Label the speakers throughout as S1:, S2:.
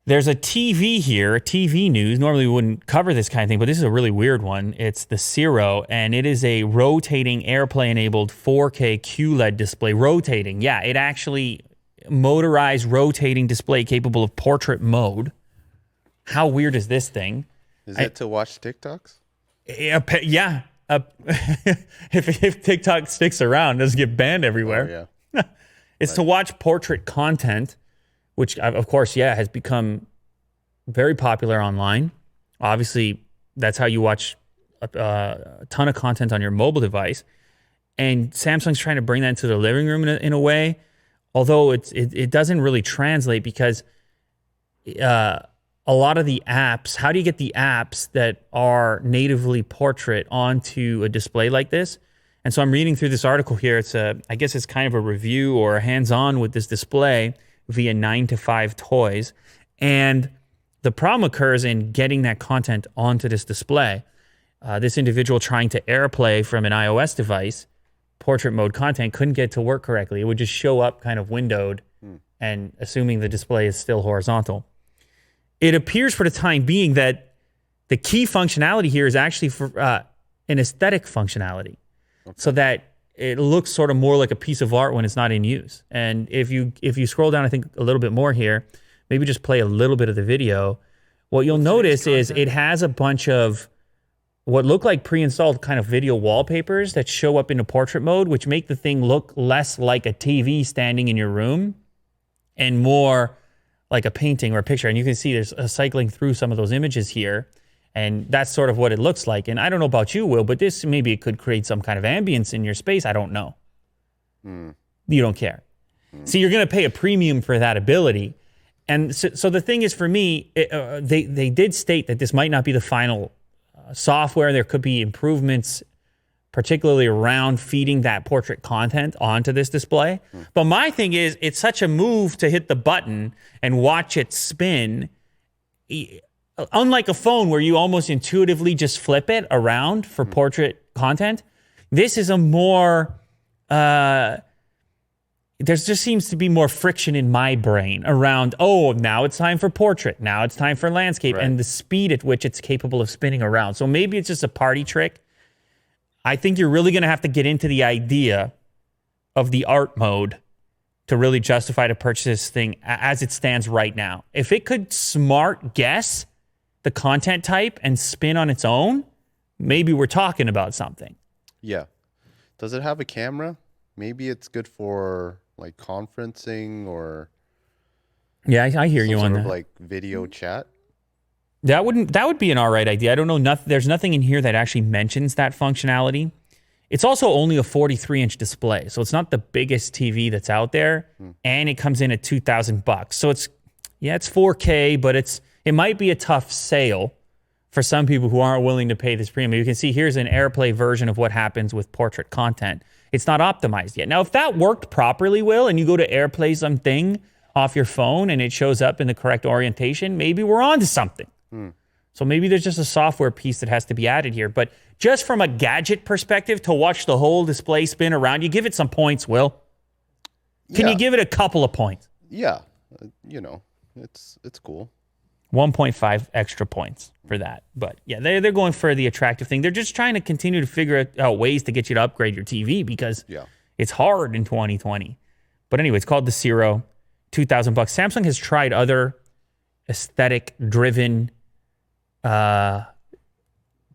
S1: There's a TV here, a TV news. Normally we wouldn't cover this kind of thing, but this is a really weird one. It's the Ciro, and it is a rotating AirPlay-enabled 4K QLED display. Rotating, yeah, it actually motorized rotating display capable of portrait mode. How weird is this thing?
S2: Is it to watch TikToks?
S1: Yeah. If TikTok sticks around, it doesn't get banned everywhere.
S2: Oh, yeah.
S1: It's to watch portrait content, which, of course, has become very popular online. Obviously, that's how you watch a ton of content on your mobile device. And Samsung's trying to bring that into the living room in a way, although it doesn't really translate because a lot of the apps, how do you get the apps that are natively portrait onto a display like this? And so I'm reading through this article here. I guess it's kind of a review or a hands-on with this display via 9to5 Toys. And the problem occurs in getting that content onto this display. This individual trying to AirPlay from an iOS device, portrait mode content, couldn't get it to work correctly. It would just show up kind of windowed and assuming the display is still horizontal. It appears for the time being that the key functionality here is actually for an aesthetic functionality, so that it looks sort of more like a piece of art when it's not in use. And if you scroll down, I think a little bit more here, maybe just play a little bit of the video, what you'll notice is it has a bunch of what look like pre-installed kind of video wallpapers that show up into portrait mode, which make the thing look less like a TV standing in your room and more like a painting or a picture. And you can see there's cycling through some of those images here. And that's sort of what it looks like. And I don't know about you, Will, but this maybe it could create some kind of ambience in your space. I don't know. You don't care. So you're going to pay a premium for that ability. And so the thing is, for me, they did state that this might not be the final software. There could be improvements, particularly around feeding that portrait content onto this display. But my thing is, it's such a move to hit the button and watch it spin. Unlike a phone where you almost intuitively just flip it around for portrait content, this is a more, there just seems to be more friction in my brain around, oh, now it's time for portrait, now it's time for landscape, and the speed at which it's capable of spinning around. So maybe it's just a party trick. I think you're really going to have to get into the idea of the art mode to really justify to purchase this thing as it stands right now. If it could smart guess the content type and spin on its own, maybe we're talking about something.
S2: Yeah. Does it have a camera? Maybe it's good for like conferencing or
S1: I hear you on that.
S2: Like video chat.
S1: That would be an all right idea. I don't know. There's nothing in here that actually mentions that functionality. It's also only a 43-inch display, so it's not the biggest TV that's out there, and it comes in at $2,000. So it's 4K, but it might be a tough sale for some people who aren't willing to pay this premium. You can see here's an AirPlay version of what happens with portrait content. It's not optimized yet. Now, if that worked properly, Will, and you go to AirPlay something off your phone and it shows up in the correct orientation, maybe we're on to something. So maybe there's just a software piece that has to be added here. But just from a gadget perspective, to watch the whole display spin around, you give it some points, Will. Can you give it a couple of points?
S2: Yeah. It's cool.
S1: 1.5 extra points for that. But yeah, they're going for the attractive thing. They're just trying to continue to figure out ways to get you to upgrade your TV because it's hard in 2020. But anyway, it's called the Ciro, $2,000. Samsung has tried other aesthetic-driven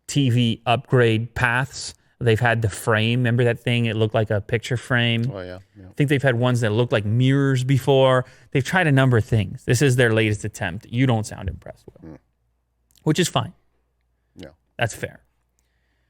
S1: TV upgrade paths. They've had the frame. Remember that thing? It looked like a picture frame.
S2: Oh, yeah.
S1: I think they've had ones that look like mirrors before. They've tried a number of things. This is their latest attempt. You don't sound impressed with, which is fine.
S2: Yeah.
S1: That's fair.